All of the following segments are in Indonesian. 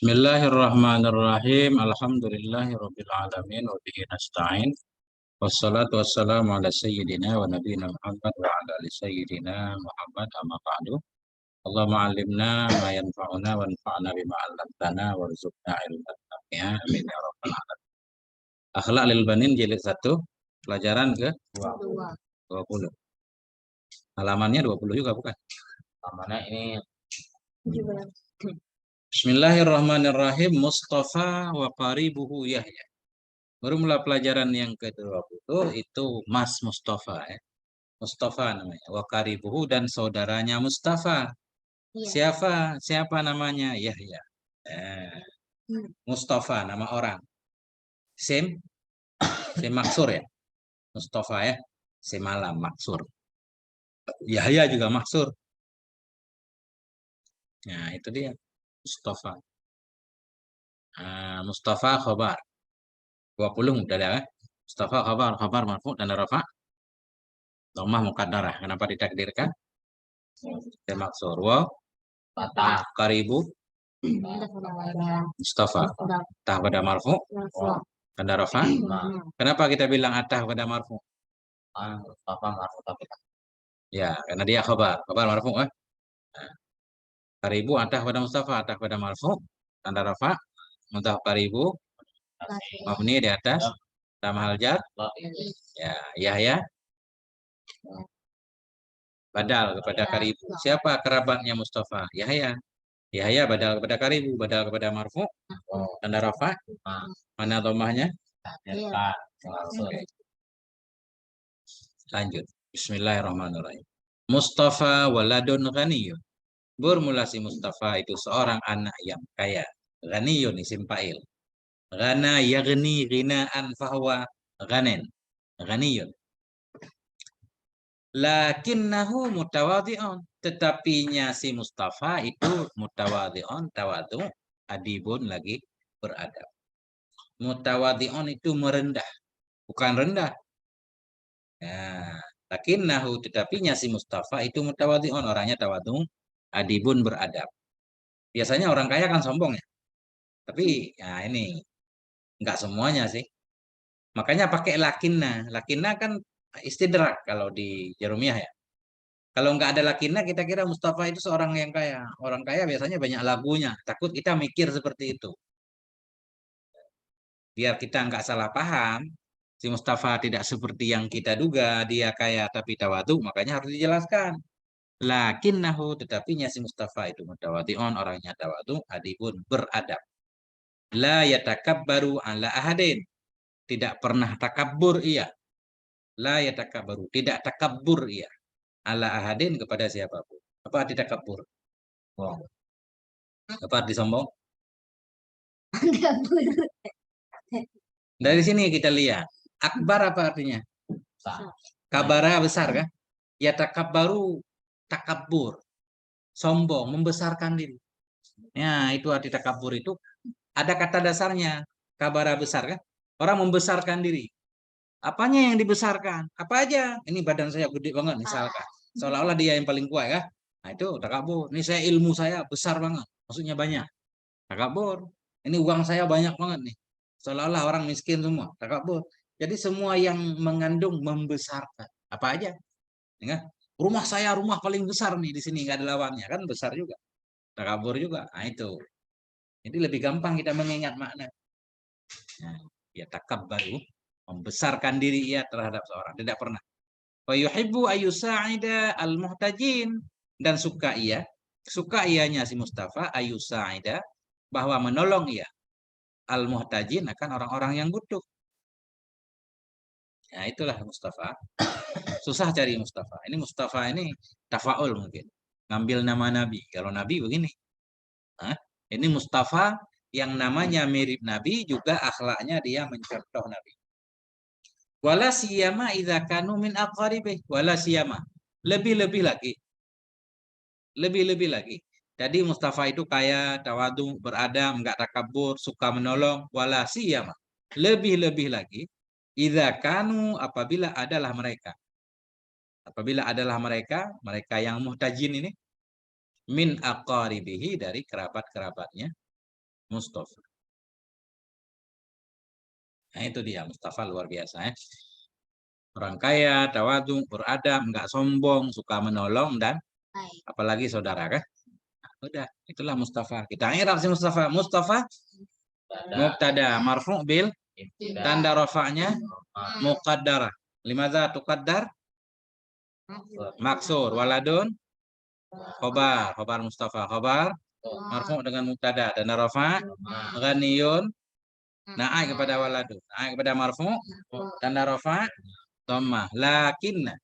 Bismillahirrahmanirrahim. Alhamdulillahirabbil alamin wa bihi nasta'in. Wassalatu wassalamu ala sayyidina wa nabiyina Muhammad wa ala ali sayyidina Muhammad amma ba'du. Allahumma 'allimna ma yanfa'una wanfa'na bima 'allamtana warzuqna ilman nafi'a. Amin ya rabbal alamin. Akhlak lil banin jilid 1, pelajaran ke 20. Halamannya 20 juga bukan? Halamannya ini 17. Bismillahirrahmanirrahim. Mustafa wa qaribuhu Yahya. Baru mulai pelajaran yang ke-20 itu Mas Mustafa ya. Mustafa namanya. Wa qaribuhu dan saudaranya Mustafa. Ya. Siapa namanya? Yahya. Mustafa nama orang. Sim maksur ya. Mustafa ya. Sim malam maksur. Yahya juga maksur. Nah, itu dia. Mustafa. Mustafa khabar. 20 udah ya. Mustafa khabar marfu dan rafa. Dhammah muqaddarah. Kenapa ditakdirkan? Maksur. Wa fatah qaribu Mustafa. Tah pada marfu. Tanda rafa. Kenapa kita bilang atah pada marfu? Mustafa marfu tapi. Ya, karena dia khabar marfu Nah. Qaribu atah pada Mustafa, atah pada marfu. Tanda rafa. Mudhaf qaribu mabni di atas tamhal jar. Ya, Yahya badal kepada qaribu. Siapa kerabatnya Mustafa? Yahya. Yahya badal kepada qaribu, badal kepada marfu. Tanda rafa. Mana dhammahnya? Lanjut. Bismillahirrahmanirrahim. Mustafa waladun ghaniyun. Bermula si Mustafa itu seorang anak yang kaya. Ghaniyun isim fa'il. Ghana yaghni ghinaan fahuwa ghanin. Ghaniyun. Lakinnahu mutawadhi'un. Tetapinya si Mustafa itu mutawadhi'un, tawadhu, adibun lagi beradab. Mutawadhi'un itu merendah, bukan rendah. Nah, lakinnahu tetapinya si Mustafa itu mutawadhi'un, orangnya tawadhu, adibun beradab. Biasanya orang kaya kan sombong ya. Tapi ya ini enggak semuanya sih. Makanya pakai lakinna. Lakinna kan istidrak kalau di Jarumiyah ya. Kalau nggak ada lakinna, kita kira Mustafa itu seorang yang kaya. Orang kaya biasanya banyak lagunya. Takut kita mikir seperti itu. Biar kita nggak salah paham, si Mustafa tidak seperti yang kita duga. Dia kaya tapi tawadhu, makanya harus dijelaskan. Lakinnahu, tetapinya si Mustafa itu mutawadhi'un, orangnya tawadhu, adibun, beradab. La yatakabbaru ala ahadin. Tidak pernah takabbur ia. La yatakabbaru, tidak takabbur ia. Ala ahadin kepada siapapun. Apa arti takabbur? Wow. Apa arti sombong? Dari sini kita lihat. Akbar apa artinya? Kabara besar kan? Ya takabbaru, takabbur. Sombong, membesarkan diri. Ya, itu arti takabbur itu. Ada kata dasarnya. Kabara besar kan? Orang membesarkan diri. Apanya yang dibesarkan? Apa aja? Ini badan saya gede banget misalkan. Seolah-olah dia yang paling kuat ya. Nah itu takabur. Ini saya ilmu saya besar banget. Maksudnya banyak. Takabur. Ini uang saya banyak banget nih. Seolah-olah orang miskin semua. Takabur. Jadi semua yang mengandung membesarkan. Apa aja? Ya, rumah saya rumah paling besar nih di sini nggak ada lawannya kan besar juga. Takabur juga. Nah itu. Jadi lebih gampang kita mengingat makna. Nah, ya takabbaru, membesarkan diri ia terhadap seorang, tidak pernah. Wa yuhibbu ayyusa'ida al-muhtajin, dan suka ianya si Mustafa ayyusa'ida, bahwa menolong ia al-muhtajin akan orang-orang yang butuh. Nah, itulah Mustafa. Susah cari Mustafa. Ini Mustafa ini tafaul mungkin. Ngambil nama Nabi. Kalau Nabi begini. Hah? Ini Mustafa yang namanya mirip Nabi, juga akhlaknya dia mencontoh Nabi. Wala siyama idza kanu min aqaribih. Wala siyama. Lebih-lebih lagi. Lebih-lebih lagi. Jadi Mustafa itu kaya, tawadhu, beradab, enggak takabur, suka menolong. Wala siyama. Lebih-lebih lagi. Idza kanu, apabila adalah mereka. Apabila adalah mereka yang muhtajin ini, min aqaribihi, dari kerabat-kerabatnya. Mustafa. Nah, itu dia Mustafa luar biasa ya. Orang kaya, tawadhu, beradab, nggak sombong, suka menolong dan apalagi saudara kan. Udah, itulah Mustafa. Kita i'rab si Mustafa. Mustafa mubtada marfu' bil tanda rafa'nya muqaddarah. Limadza tuqaddar? Maksur. Waladun khobar Mustafa. Khobar marfu' dengan mubtada tanda rafa' ghaniyun naai kepada waladun. Naai kepada marfu' tanda rafa' dhammah. Lakinna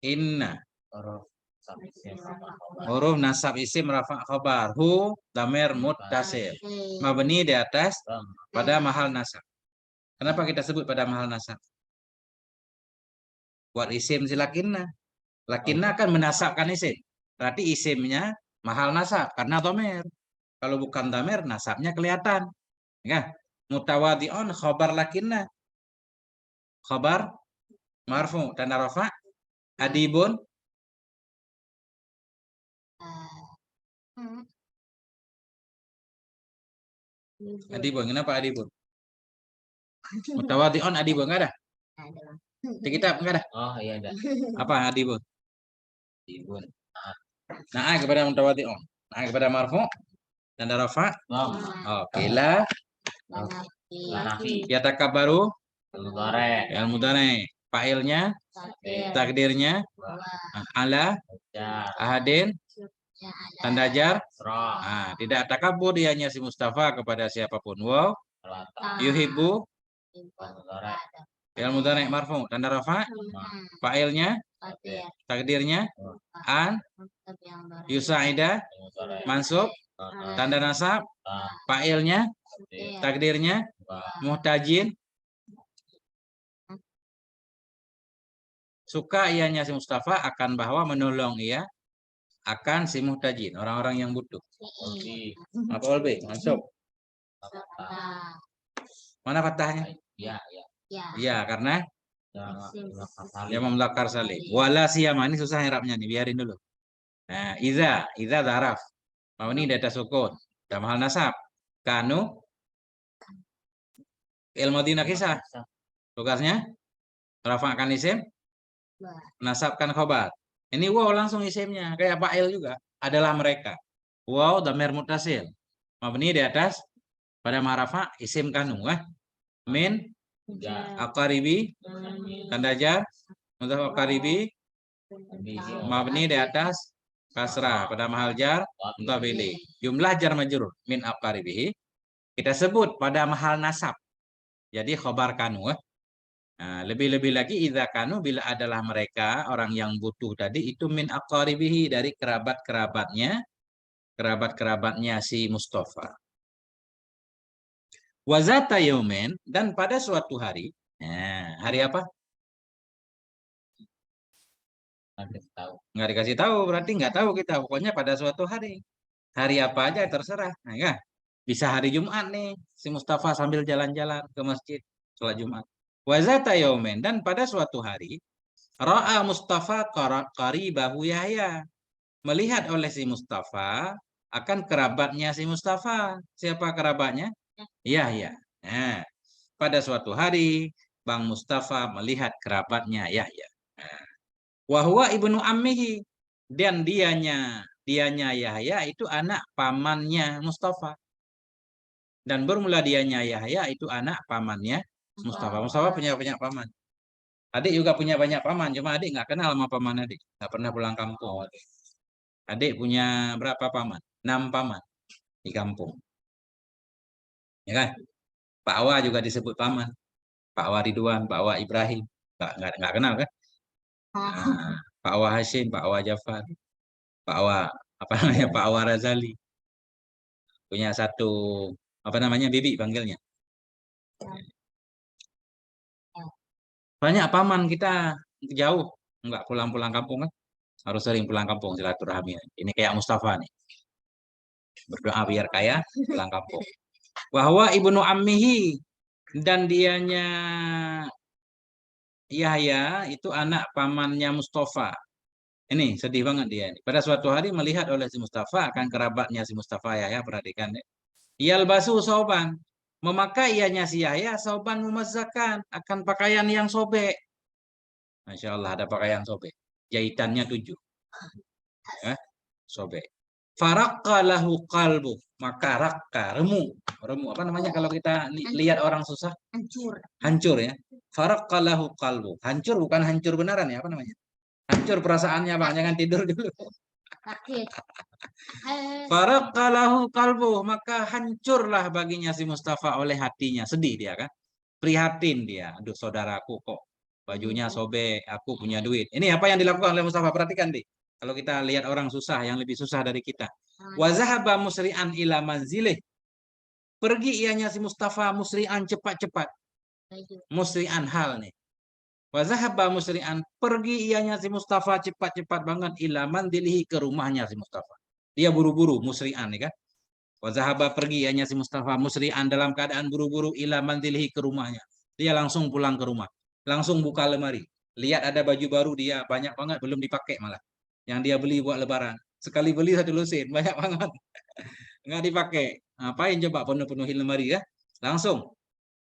inna huruf nasab isim rafa' khabar. Hu damir muttasil. Mabni di atas pada mahal nasab. Kenapa kita sebut pada mahal nasab? Buat isim si lakinna. Lakinna kan menasabkan isim. Berarti isimnya mahal nasab karena damir. Kalau bukan damir nasabnya kelihatan. Ya. Mutawadi'un khabar lakinna. Khabar marfu tanda rafa' adibun adibun. Kenapa adibun? Mutawadi'un adibun enggak ada? Di kitab enggak ada? Oh iya ada. Apa adibun? Adibun. Nah, kepada mutawadi'un. Nah, kepada marfu tanda rafa'. Oke, la yatakabbaru al mudhari. Fa'ilnya takdirnya ala ahadin tanda jar. Nah, tidak takabur dianya si Mustafa kepada siapapun. Wow yuhibbu al mudhari marfu tanda rafa' fa'ilnya takdirnya an yusaida mansub tanda nasab fa'ilnya takdirnya muhtajin. Suka ianya si Mustafa akan bahwa menolong ia akan si muhtajin, orang-orang yang butuh. Apa olbe? Masuk. Mana fathahnya? Ya, karena dia memlakar salih. Wala siyama, ini susah irabnya nih, biarin dulu. Nah, iza zaraf. Mau ini data sukun. Dan mahal nasab. Kanu ilmu dina kisah. Tugasnya rafa'kan isim, nasabkan khobar. Ini wow langsung isimnya kayak fa'il juga adalah mereka. Wow dhamir muttasil. Mabni di atas pada ma'rafa isim kanu min aqaribi tanda jar mudhaf aqaribi mabni di atas kasrah pada mahal jar mudhaf ilaih. Jumlah jar majrur min aqaribi kita sebut pada mahal nasab. Jadi khobar kanu. Nah, lebih-lebih lagi idza kanu bila adalah mereka orang yang butuh tadi itu min aqaribihi dari kerabat-kerabatnya si Mustafa. Wazata yaumen dan pada suatu hari. Nah, hari apa? Nggak dikasih tahu, berarti nggak tahu kita. Pokoknya pada suatu hari. Hari apa aja terserah. Nah, ya. Bisa hari Jumat nih si Mustafa sambil jalan-jalan ke masjid sholat Jumat. Wazata yaumen dan pada suatu hari ra'a Mustafa qaribahu Yahya. Melihat oleh si Mustafa akan kerabatnya si Mustafa. Siapa kerabatnya? Yahya. Nah, pada suatu hari Bang Mustafa melihat kerabatnya Yahya. Wa huwa ibnu ammihi dan dianya Yahya itu anak pamannya Mustafa. Dan bermula dianya Yahya itu anak pamannya Mustafa. Mustafa punya banyak paman. Adik juga punya banyak paman, cuma adik nggak kenal sama paman adik. Nggak pernah pulang kampung. Adik punya berapa paman? 6 paman di kampung. Ya kan? Pak Awa juga disebut paman. Pak Awa Ridwan, Pak Awa Ibrahim. Nggak kenal kan? Nah, Pak Awa Hashim, Pak Awa Jafar, Pak Awa apa namanya? Pak Awa Razali. Punya satu apa namanya? Bibi panggilnya. Banyak paman kita jauh, nggak pulang-pulang kampung kan? Harus sering pulang kampung silaturahmi. Ini kayak Mustafa nih. Berdoa biar kaya, pulang kampung. Bahwa ibnu ammihi dan dianya Yahya itu anak pamannya Mustafa. Ini sedih banget dia ini. Pada suatu hari melihat oleh si Mustafa akan kerabatnya si Mustafa ya, perhatikan ya. Yalbasu sauban. Memakai ianya si Yahya sauban memazzakan, akan pakaian yang sobek. Masya Allah, ada pakaian sobek. Jahitannya 7. Sobek. Farakka lahu qalbu. Maka rakka, remu. Remu, apa namanya kalau kita lihat orang susah? Hancur. Hancur ya. Farakka lahu qalbu. Hancur bukan hancur beneran ya, apa namanya? Hancur perasaannya Bang, jangan tidur dulu. Sakit. Farakka lahu qalbu. Maka hancurlah baginya si Mustafa oleh hatinya. Sedih dia kan? Prihatin dia. Aduh saudaraku kok bajunya sobek, aku punya duit. Ini apa yang dilakukan oleh Mustafa? Perhatikan deh. Kalau kita lihat orang susah, yang lebih susah dari kita. Wa zahaba musri'an ila manzilih. Pergi ianya si Mustafa musri'an cepat-cepat. Musri'an hal nih. Wa zahaba musri'an, pergi ianya si Mustafa cepat-cepat banget ila manzilihi, ke rumahnya si Mustafa. Dia buru-buru musri'an nih kan. Wa zahaba, pergi ianya si Mustafa musri'an, dalam keadaan buru-buru ila manzilihi, ke rumahnya. Dia langsung pulang ke rumah. Langsung buka lemari. Lihat ada baju baru dia banyak banget belum dipakai malah. Yang dia beli buat lebaran. Sekali beli 1 lusin, banyak banget. Nggak dipakai. Ngapain coba penuh-penuhin lemari ya? Langsung.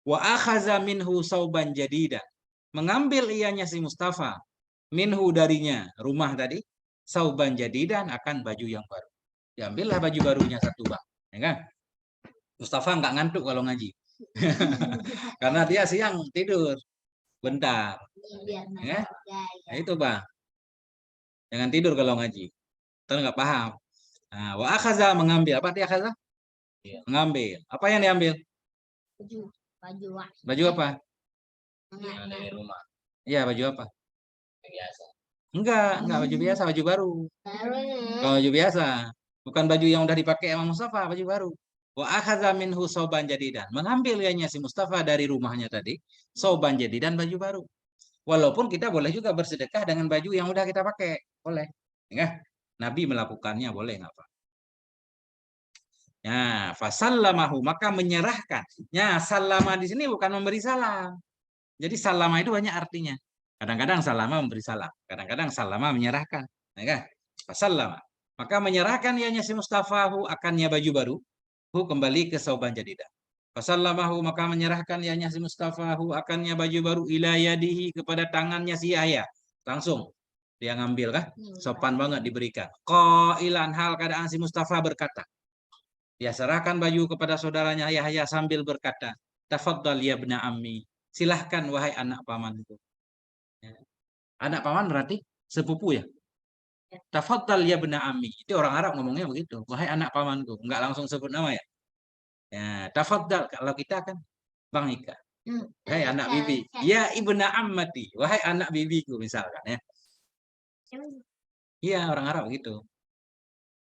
Wa akhaza minhu sauban jadida. Mengambil ianya si Mustafa minhu, darinya rumah tadi, sauban jadidan, akan baju yang baru. Diambillah baju barunya 1 Bang. Ya kan? Mustafa nggak ngantuk kalau ngaji. Karena dia siang tidur bentar. Ya? Nah, itu Bang. Jangan tidur kalau ngaji. Kita nggak paham. Nah, wa akhaza, mengambil. Apa dia akhaza? Iya. Mengambil. Apa yang diambil? Baju. Baju apa? Yang dari rumah Iya, baju apa? biasa. Enggak baju biasa, baju baru. Kalau baju biasa, bukan baju yang udah dipakai sama Mustafa, baju baru. Wa akhadha minhu sauban jadidan. Mengambil ianya si Mustafa dari rumahnya tadi, sauban jadidan, baju baru. Walaupun kita boleh juga bersedekah dengan baju yang udah kita pakai, boleh. Ya, Nabi melakukannya, boleh nggak Pak? Ya, fasallamahu, maka menyerahkan. Ya, salama di sini bukan memberi salam. Jadi salama itu banyak artinya. Kadang-kadang salama memberi salam, kadang-kadang salama menyerahkan. Ya kan? Fasallama. Maka menyerahkan ianya si Mustafahu, akannya baju baru, kembali ke sauban jadidah. Fasallamahu, maka menyerahkan ianya si Mustafahu, akannya baju baru, ila yadihi, kepada tangannya si Yahya. Langsung dia ngambil kah? Sopan banget diberikan. Qailan, hal keadaan si Mustafa berkata. Dia serahkan baju kepada saudaranya Yahya sambil berkata, tafaddal ya bna ammi. Silahkan wahai anak pamanku. Anak paman berarti sepupu ya. Tafaddal ya bna ammi. Itu orang Arab ngomongnya begitu. Wahai anak pamanku. Enggak langsung sebut nama ya. Ya, tafaddal kalau kita kan Bang Ika. Wahai anak bibi. Ya ibna ammati. Wahai anak bibiku misalkan ya. Iya, orang Arab gitu.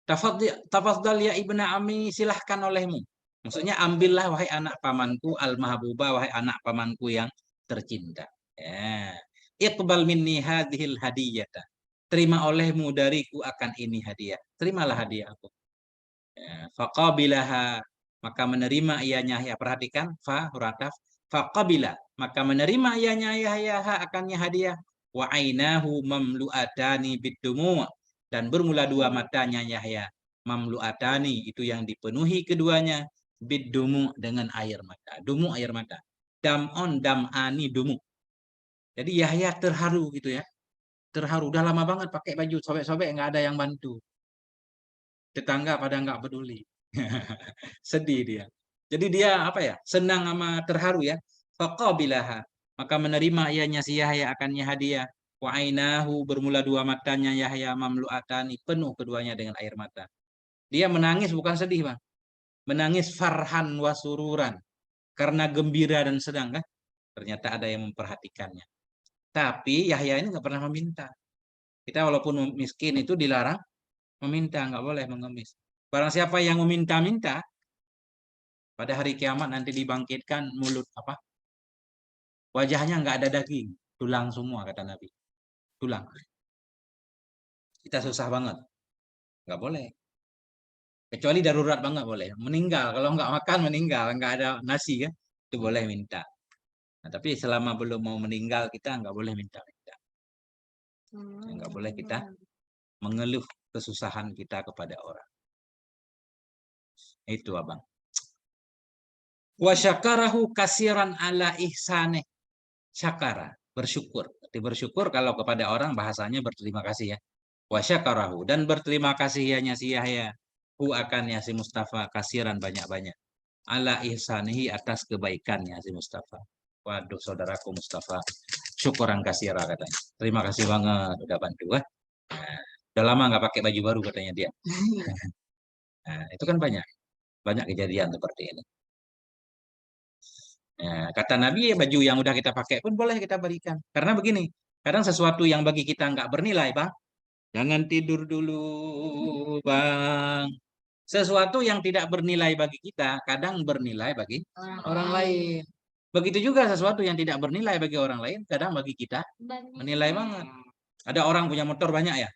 Tafaddal ya ibna ammi, silahkan olehmu. Maksudnya ambillah wahai anak pamanku al-mahbuba, wahai anak pamanku yang tercinta. Ya. Iqbal minni hadhil hadiyata. Terima olehmu dariku akan ini hadiah. Terimalah hadiah aku. Ya. Faqabilaha, maka menerima ianya ya. Perhatikan fa huruf faqabila, maka menerima ianya ya akannya hadiah. Wa ainahu mamlu'atani bidumu, dan bermula 2 matanya Yahya mamlu'atani, itu yang dipenuhi keduanya, bidumu, dengan air mata. Dumu, air mata. Dam'on, dam'ani, dumu. Jadi Yahya terharu gitu ya. Terharu, udah lama banget pakai baju sobek-sobek, nggak ada yang bantu. Tetangga pada nggak peduli. Sedih dia. Jadi dia apa ya? Senang sama terharu ya. Faqabilaha, maka menerima ianya si Yahya akannya hadiah. Wa ainahu, bermula 2 matanya Yahya mamlu'atani, penuh keduanya dengan air mata. Dia menangis bukan sedih, Bang. Menangis farhan wa sururan, karena gembira dan sedang kan. Ternyata ada yang memperhatikannya. Tapi Yahya ini nggak pernah meminta. Kita walaupun miskin itu dilarang meminta, nggak boleh mengemis. Barang siapa yang meminta-minta, pada hari kiamat nanti dibangkitkan mulut apa? Wajahnya nggak ada daging, tulang semua kata Nabi. Tulang. Kita susah banget. Nggak boleh. Kecuali darurat banget boleh. Meninggal, kalau nggak makan meninggal, nggak ada nasi kan, itu boleh minta. Nah, tapi selama belum mau meninggal kita nggak boleh minta-minta. Nggak boleh kita mengeluh kesusahan kita kepada orang. Itu abang. Wa syakarahu kasiran ala ihsane. Syakara, bersyukur. Bersyukur kalau kepada orang bahasanya berterima kasih ya. Wa syakarahu, dan berterima kasih ianya si Yahya. Hu akannya si Mustafa kasiran banyak-banyak. Ala ihsanihi, atas kebaikannya si Mustafa. Waduh saudaraku Mustafa, syukuran kasira katanya. Terima kasih banget udah bantu. Nah, udah lama nggak pakai baju baru katanya dia. Nah, itu kan banyak kejadian seperti ini. Nah, kata Nabi, baju yang udah kita pakai pun boleh kita berikan. Karena begini, kadang sesuatu yang bagi kita nggak bernilai, Bang. Jangan tidur dulu, Bang. Sesuatu yang tidak bernilai bagi kita, kadang bernilai bagi orang lain. Begitu juga sesuatu yang tidak bernilai bagi orang lain, kadang bagi kita menilai banget. Ada orang punya motor banyak ya,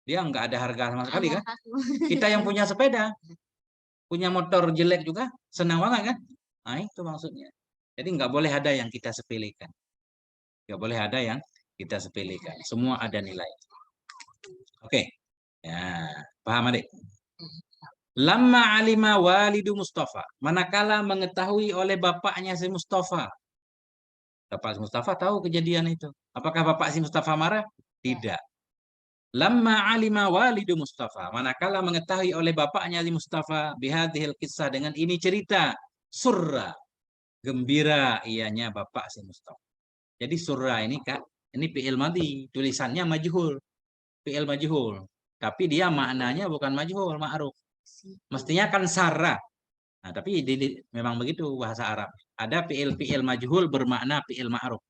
dia nggak ada harga sama sekali kan. Kita yang punya sepeda, punya motor jelek juga, senang banget kan. Nah itu maksudnya. Jadi nggak boleh ada yang kita sepelekan. Nggak boleh ada yang kita sepelekan. Semua ada nilai. Oke. Ya, paham adik? Lama alima walidu Mustafa. Manakala mengetahui oleh bapaknya si Mustafa. Bapak si Mustafa tahu kejadian itu. Apakah bapak si Mustafa marah? Tidak. Lama alima walidu Mustafa. Manakala mengetahui oleh bapaknya si Mustafa. Bihadihil kisah, dengan ini cerita. Surra. Gembira ianya bapak si Mustafa. Jadi surra ini Kak, ini fi'il madhi, tulisannya majhul. Fi'il majhul. Tapi dia maknanya bukan majhul, ma'ruf. Mestinya kan sarra. Nah, tapi memang begitu bahasa Arab. Ada fi'il majhul bermakna fi'il ma'ruf.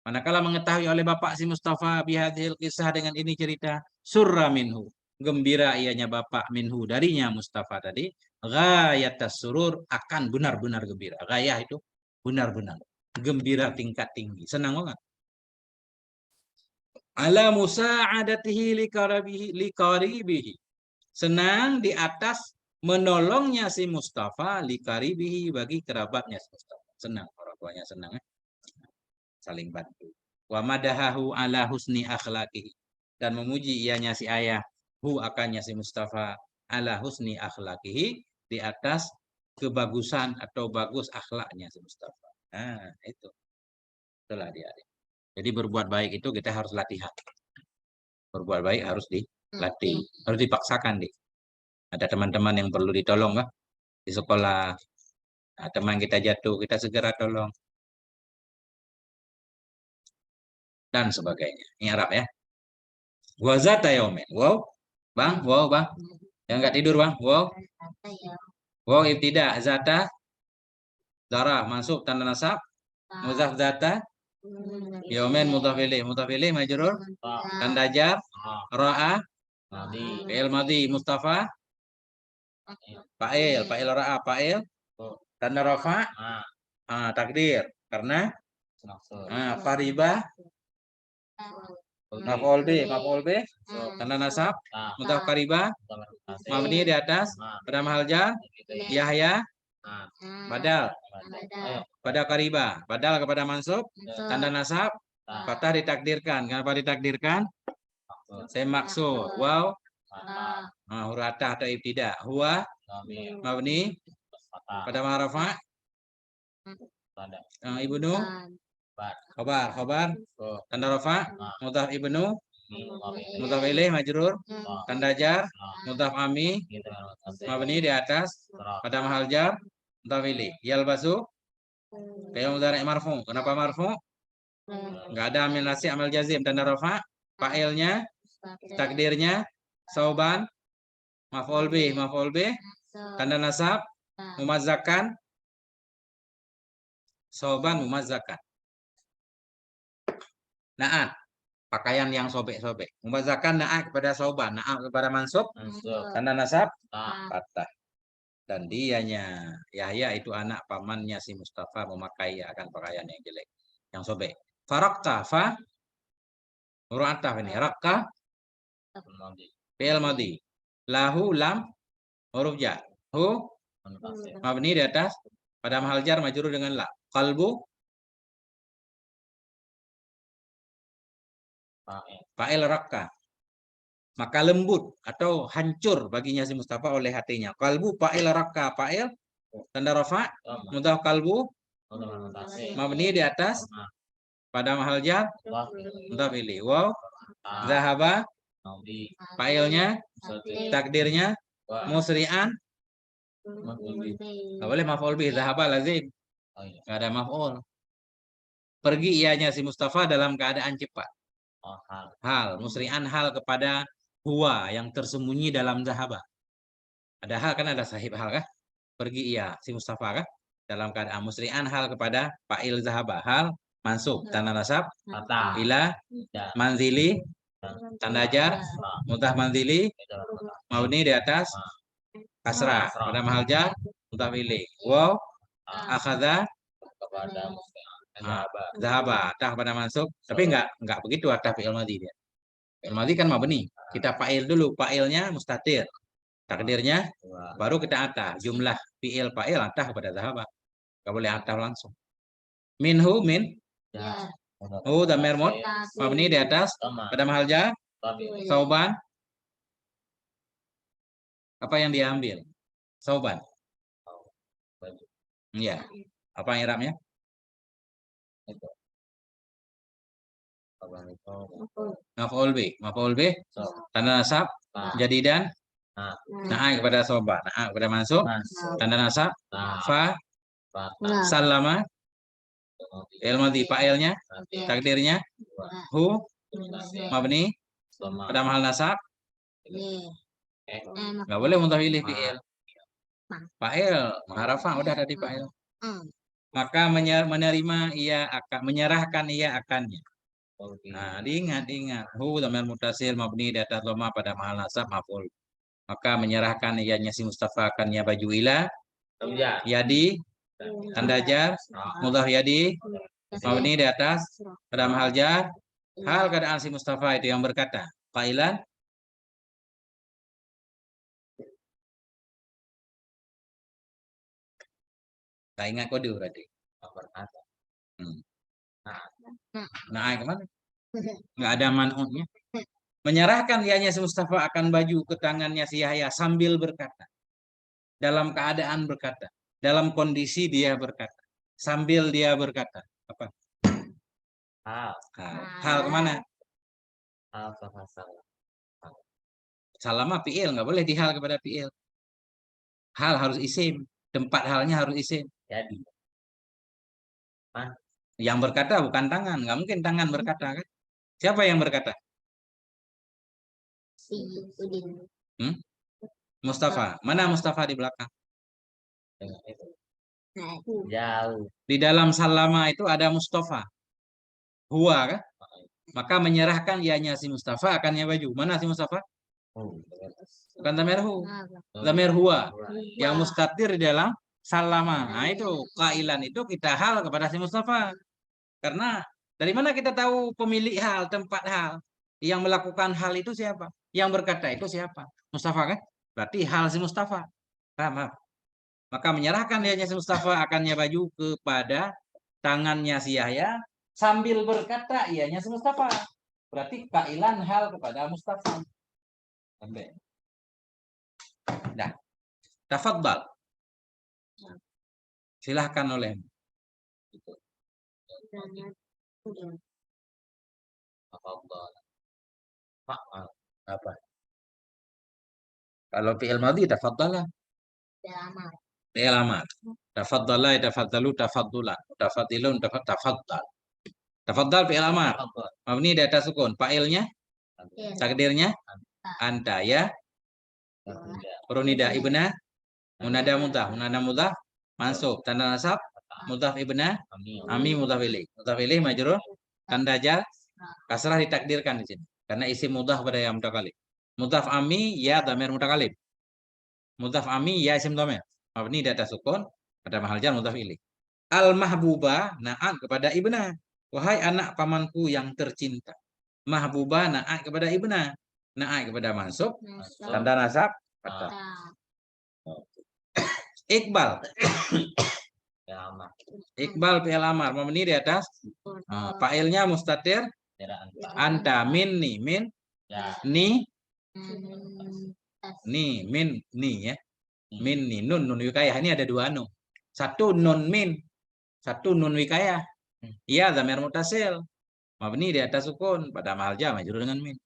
Manakala mengetahui oleh bapak si Mustafa bihadhil kisah, dengan ini cerita, surra minhu. Gembira ianya bapak minhu, darinya Mustafa tadi. Ghayatas surur, akan benar-benar gembira. Ghayah itu benar-benar. Gembira tingkat tinggi. Senang banget. Ala musa'adatihi liqaribihi. Senang di atas menolongnya si Mustafa liqaribihi, bagi kerabatnya si Mustafa. Senang, orang tuanya senang. Saling bantu. Wa madahahu ala husni akhlaqihi. Dan memuji ianya si ayah, hu akannya si Mustafa, ala husni akhlaqihi, di atas kebagusan atau bagus akhlaknya si Mustafa. Nah, itu. Itulah dia. Jadi berbuat baik itu kita harus latihan. Berbuat baik harus dilatih, harus dipaksakan deh. Ada teman-teman yang perlu ditolong kan di sekolah. Nah, teman kita jatuh, kita segera tolong. Dan sebagainya. Ini Arab ya. Wazata yaumin. Wow. Bang, wow, Bang. Yang nggak tidur, Bang. Wow. Wow, ibtida. Zata. Darah masuk tanda nasab. Muzaf zata. Yaumin mudhaf ilaih majrur. Tanda jar. Ra'a. Fi'il madhi Mustafa. Fa'il ra'a, fa'il. Tanda rafa. Takdir. Karena fariba. Maf'ul bih. Tanda nasab. Mudhaf qariba. Mabni di atas. Pada mahal jar. Yahya. Badal. Pada qariba. Badal kepada mansub. Tanda nasab. Fathah ditakdirkan. Kenapa ditakdirkan? Saya maksud. Wow. Hurata atau ibtida. Huwa. Mabni. Pada ma'rafa. Ibnu. Khobar. Tanda rafa. Mudhaf ibnu. Mudhaf ilaih majrur. Tanda jar. Mudhaf ami. Mabni di atas. Pada mahal jar. Mudhaf ilaih. Yalbasu. Kayak mudhari' marfu. Kenapa marfu? Enggak ada amil nasi, amal jazim. Tanda rafa. Fa'ilnya. Takdirnya. Sauban. Maf'ul bih. Tanda nasab. Mumazzakan. Sauban mumazzakan. Na'at. Pakaian yang sobek-sobek. Mumazzakan na'at kepada sauban. Na'at kepada mansub. Tanda nasab. Fathah. Dan dianya Yahya itu anak pamannya si Mustafa memakai akan pakaian yang jelek, yang sobek. Farakta fa huruf ataf ini. Rakka fi'il madhi. Lahu lam huruf jar. Hu mabni di atas pada mahal jar majrur dengan la. Qalbu fa'il rakka. maka lembut atau hancur baginya si Mustafa oleh hatinya. Kalbu fa'il raka, fa'il tanda rafa, Dhamma. mudhaf kalbu Mudhaf mutasil. mabni di atas pada mahal jar Mudhaf. mudhaf ilaihi. Waw Ta. zahaba Maudi. fa'ilnya Sati. takdirnya Wa. musri'an nggak boleh maf'ul bih, zahaba lazim Oh iya. nggak ada maf'ul. Pergi ianya si Mustafa dalam keadaan cepat. Oh hal. Hal musri'an hal kepada huwa yang tersembunyi dalam zahaba. Ada hal kan, ada sahib hal kah? Pergi ia si Mustafa kah? Dalam keadaan musri'an hal kepada fa'il zahaba. Hal mansub tanda nasab Kata. ila Ya. manzili tanda jar Ta. mutah manzili Itu mutah. mabni di atas kasrah pada mahal jar mutah ilaihi. Waw Ta. akhadha Kepada musliman. Ah, Zahaba. zahaba atah pada mansub, tapi enggak begitu atah fi'il madhi dia. Fi'il madhi kan mabni. Kita fa'il dulu, fa'ilnya mustatir. Takdirnya Dua. baru kita atah. Jumlah fi'il fa'il atah kepada zahaba. Enggak boleh atah langsung. Minhu min Ya. dhamir mut mabni di atas Dhamma. pada mahal jar Tapi. sauban. Apa yang diambil? Sauban. Baju. Iya. Apa i'rabnya? Itu. Apa itu? Maf'ul bih So. tanda nasab Ta. jadi dan Nah. na'a kepada sauban, na'a kepada mansub Masuk. tanda nasab Nah. fa Bata. salama fi'il madhi fa'ilnya Nanti. takdirnya Dua. hu Masih. mabni Selama. pada mahal nasab Eh. nggak boleh mudhaf ilaih fi'il fa'il maharafah udah tadi fa'il maka menerima ia akan menyerahkan ia akannya. Oke. Nah diingat hu dhamir muttasil mabni di atas dhamma pada mahal nasab maf'ul, maka menyerahkan ianya si Mustafa akannya baju ila Ya. yadi tanda jar mudhaf yadi mabni di atas pada mahal jar hal keadaan si Mustafa itu yang berkata qailan tak ingat kode berarti. Berkata. Nah, kemana? Nggak ada man'utnya. Menyerahkan ianya si Mustafa akan baju ke tangannya si Yahya sambil berkata. Dalam keadaan berkata. Dalam kondisi dia berkata. Sambil dia berkata. Apa? Hal. Hal kemana? Hal kehasal. Salama fi'il. Nggak boleh dihal kepada fi'il. Hal harus isim. Tempat halnya harus isim. Jadi. Yang berkata bukan tangan. Nggak mungkin tangan berkata kan? Siapa yang berkata? Mustafa. Mana Mustafa di belakang? Itu. Jauh. Di dalam salama itu ada Mustafa. Huwa kan? Maka menyerahkan ianya si Mustafa akannya baju. Mana si Mustafa? Bukan dhamir hu. Dhamir huwa. Yang mustatir di dalam salama. Nah itu kailan itu kita hal kepada si Mustafa. Karena dari mana kita tahu pemilik hal, tempat hal? Yang melakukan hal itu siapa? Yang berkata itu siapa? Mustafa kan? Berarti hal si Mustafa. Paham? Maka menyerahkan ianya si Mustafa akannya baju kepada tangannya si Yahya sambil berkata ianya si Mustafa. Berarti kailan hal kepada Mustafa. Sampai. Dah. Tafadhal. Silahkan oleh. Apa? Kalau fi'il madhi tafadhala. Fi'il amar. Tafadhala, tafadhalu, tafadhulan. Tafadhilun, tafaddal. Tafadhal fi'il amar. Mabni di atas sukun. Fa'ilnya takdirnya anta ya. Runida ibna munada mudhaf mansub tanda nasab mudhaf ibna ami mudhaf ilaih majrur tanda jar kasrah ditakdirkan di sini karena isi mudhaf pada yang mutakallim. Mudhaf ami ya dhamir mutakallim. Mudhaf ami ya isim dhamir mabni di atas sukun pada mahal jar mudhaf ilaih. Al mahbuba na'at kepada ibna, wahai anak pamanku yang tercinta. Mahbuba na'at kepada ibna, na'at kepada mansub tanda nasab kata. Iqbal. Iqbal fi'il amar mabni di atas fa'ilnya mustatir anta minni min ni Nih, min, nih ya. Min nih, nun wikayah. Ini ada dua nun. Satu nun min, satu nun wikayah. Iya, dhamir mutasil. Mabni di atas sukun pada mahal jam majrur dengan min.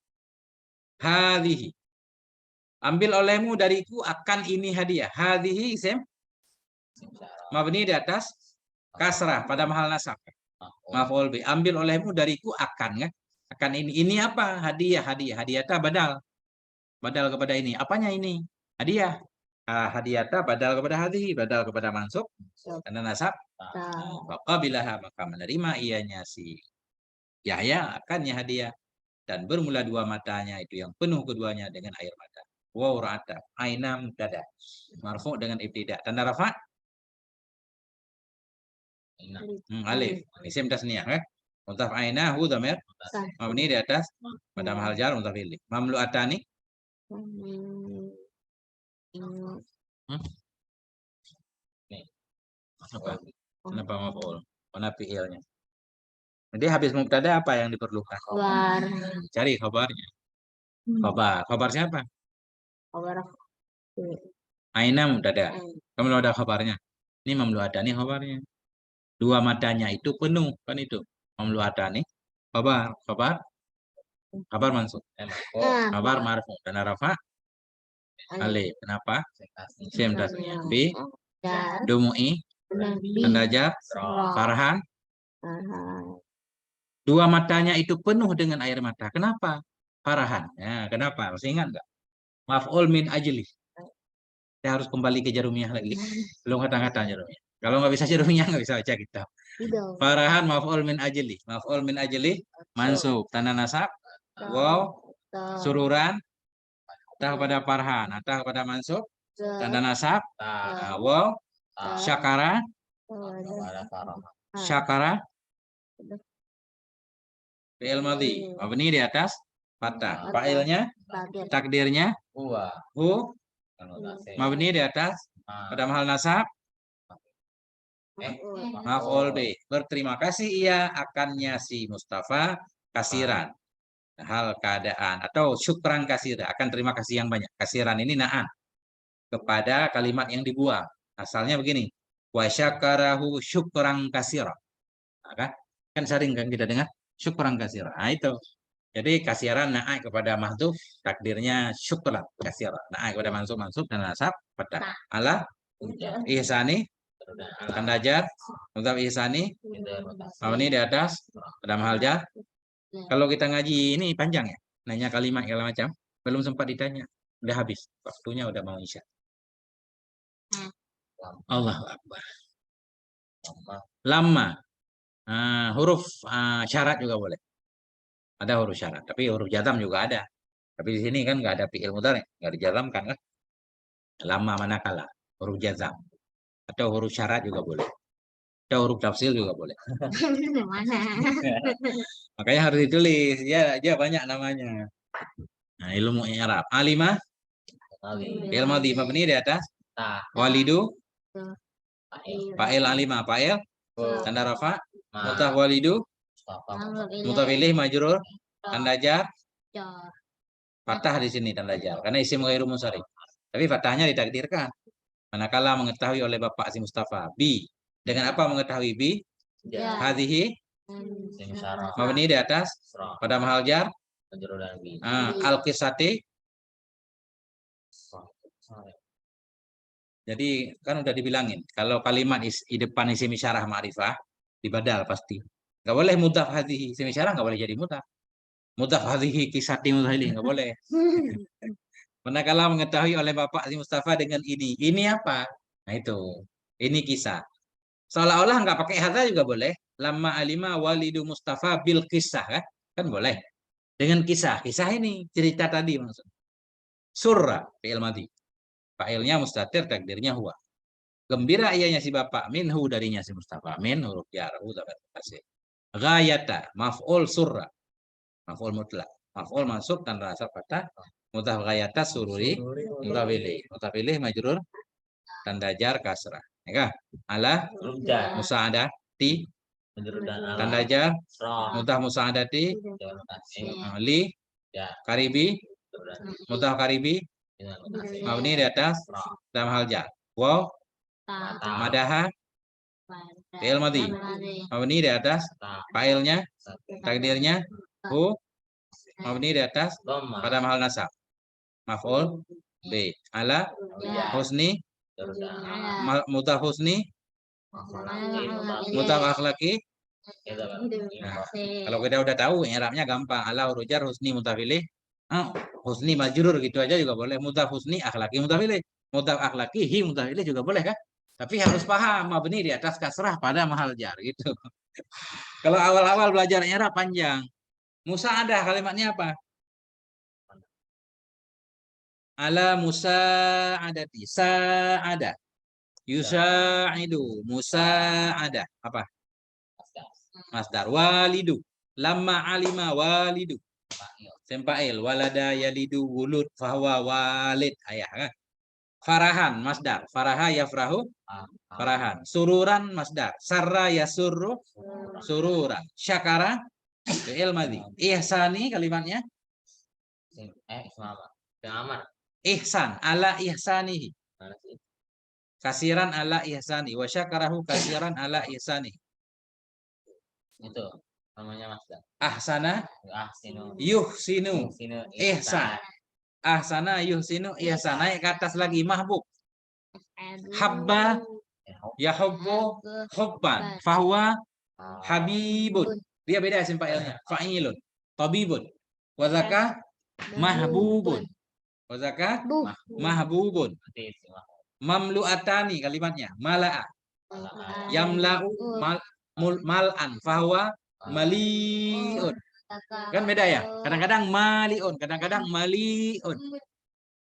Hadhihi. Ambil olehmu dariku akan ini hadiah. Hadhihi isim mabni di atas kasrah pada mahal nasab. Maf'ul bi. Ambil olehmu dariku akan kan? Akan ini. Ini apa? Hadiah, hadiah. Hadiah badal. Badal kepada ini. Apanya ini? Hadiah. Hadiah badal kepada hadhihi, badal kepada mansub karena nasab. Faqabilaha maka menerima ianya si Yahya akannya hadiah dan bermula dua matanya itu yang penuh keduanya dengan air mata. Waw ra'ata aina mubtada marfu dengan ibtida tanda rafa alif isim tasniyah kan mudhaf aina hu dhamir mabni di atas pada mahal jar mudhaf ilaihi mamlu'atani apa kenapa maf'ul mana fi'ilnya. Jadi habis mubtada apa yang diperlukan? Kabar. Cari khabarnya. Khabar siapa? Kabar. Aina mubtada. Kamu ada khabarnya. Ini mamlu'atani khabarnya. Dua matanya itu penuh kan itu. Mamlu'atani khabar mansub. Khabar marfu dan rafa alif. Kenapa? Sim tasniyah. Bi dumu'i tanda jar farhan. Dua matanya itu penuh dengan air mata. Kenapa? Farahan. Ya, kenapa? Masih ingat nggak? Maf'ul min ajli. Saya harus kembali ke jarumiyah lagi. Belum kata-kata jarumiyah. Kalau nggak bisa jarumiyah nggak bisa baca kitab. Farahan maf'ul min ajli. Maf'ul min ajli mansub. Tanda nasab. Wow. Sururan. Atah kepada farhan. Atah kepada mansub. Tanda nasab. Wow. Syakara. Syakara. Fi'il madhi. Mabni di atas fathah. Fa'ilnya, takdirnya hu. Mabni di atas pada mahal nasab. Maf'ul bi. Berterima kasih ia akannya si Mustafa kasiran. Hal keadaan atau syukran kasir akan terima kasih yang banyak. Kasiran ini na'an kepada kalimat yang dibuang. Asalnya begini. Wa syakarahu syukran kasira. Kan sering kan kita dengar syukran kasira. Nah itu. Jadi kasiran naik kepada mahdhuf, takdirnya syukran kasira. Naik kepada mansub dan nasab pada ala ihsani tanda jar untuk ihsani mabni di atas pada mahal jar. Kalau kita ngaji ini panjang ya, nanya kalimat segala macam, belum sempat ditanya, udah habis, waktunya udah mau isya. Allahu Akbar. Lama. Huruf syarat juga boleh. Ada huruf syarat, tapi huruf jazam juga ada. Tapi di sini kan nggak ada fi'il mudhari, nggak dijazamkan kan? Lama manakala huruf jazam atau huruf syarat juga boleh. Atau huruf tafsil juga boleh. Makanya harus ditulis. Ya, banyak namanya. Nah, ilmu i'rab. Alimah fi'il madhi mabni di atas walidu fa'il alimah fa'il tanda rafa mutaf walidu mutaf ilaih majrur tanda jar fathah di sini tanda jar karena isim ghairu munsharif. Tapi fathahnya ditakdirkan manakala mengetahui oleh Bapak si Mustafa bi. Dengan apa mengetahui bi? Hadhihi mabni di atas pada mahal jar al-qisati. Jadi kan udah dibilangin kalau kalimat di depan isim isyarah ma'rifah dibadal pasti. Enggak boleh mudhaf hadhihi, isim isyarah enggak boleh jadi mudhaf. Mudhaf hadhihi kisati mudhali enggak boleh. Manakala mengetahui oleh Bapak si Mustafa dengan ini. Ini apa? Nah itu. Ini kisah. Seolah-olah enggak pakai hadza juga boleh. Lamma alima walidu Mustafa bil kisah kan? Kan boleh. Dengan kisah. Kisah ini cerita tadi maksud. Surra fi'il madhi. Fa'ilnya mustatir, takdirnya huwa. Gembira ianya si bapak, minhu darinya si Mustafa. Min huruf jar, hu dhamir muttasil. Ghayata, maf'ul surra. Maf'ul mutlak. Maf'ul mansub tanda nasab fathah. Mudhaf ghayata sururi, mudhaf ilaih. Mudhaf ilaih majrur tanda jar kasrah. Ya, ala musa'adati tanda jar mudhaf musa'adati li karibi Mutaqaribi Itu mabni di atas Ra. dalam hal jar. Waw Ta. madaha fi'il madhi mabni di atas Ta. fa'ilnya Satu. takdirnya hu mabni di atas Dhamma. pada mahal nasab. Maf'ul B. Ala Ya. husni Terus mutaf husni mutaf akhlaki. itu Nah, kalau kita udah tahu i'rabnya gampang. Ala huruf jar husni mutaf ilaih. Husni majrur gitu aja juga boleh. Mutaf husni akhlaki mutaf ilaih. Mutaf akhlaki hi mutaf ilaih juga boleh kan? Tapi harus paham mabni di atas kasrah pada mahal jar gitu. Kalau awal-awal belajar i'rab panjang. Musa ada kalimatnya apa? Ala Musa adati sa'ada. Yusa'idu Musa ada apa? Masdar walidu. Lamma alima walidu. Sempa'il walada yalidu wulud fahuwa walid ayah kan? Farahan masdar. Faraha yafrahu farahan. Sururan masdar. Sarra yasurru sururan. Syakara fi'il madhi. Ihsani kalimatnya Selamat. Aman. ihsan ala ihsanihi. Mana sih? Kasiran ala ihsani wa syakarahu kasiran ala ihsani. Itu namanya Masdar. Ahsana Sinu. yuhsinu Sinu. ihsan. Ahsana yuhsinu ihsan. Naik ke atas lagi mahbub. Habba yahubbu hubban. Fahuwa habibun. Dia beda isim fa'ilnya. Fa'ilun. Tabibun. Wazaka mahbubun. Wazaka mahbubun. Mamlu'atani kalimatnya. Mala'a. Yamla'u mal'an. Fahuwa mali'un. Kan beda ya? Kadang-kadang mali'un. Kadang-kadang mali'un.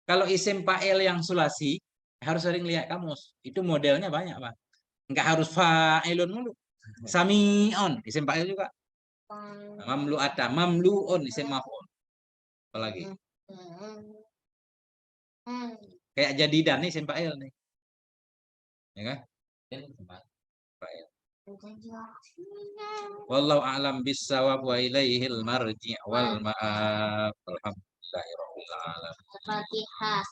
Kalau isim fa'il yang sulasi, harus sering lihat kamus. Itu modelnya banyak, Pak. Enggak harus fa'ilun mulu. Sami'un. Isim fa'il juga. Mamlu'ata. Mamlu'un. Isim maf'ul. Apalagi? Kayak jadidan nih isim fa'il nih. Ya kan? Fa'il. Wallahu a'lam bissawab wa ilaihil marji' wal ma'ab. Alhamdulillahirabbil alamin. Al-Fatihah.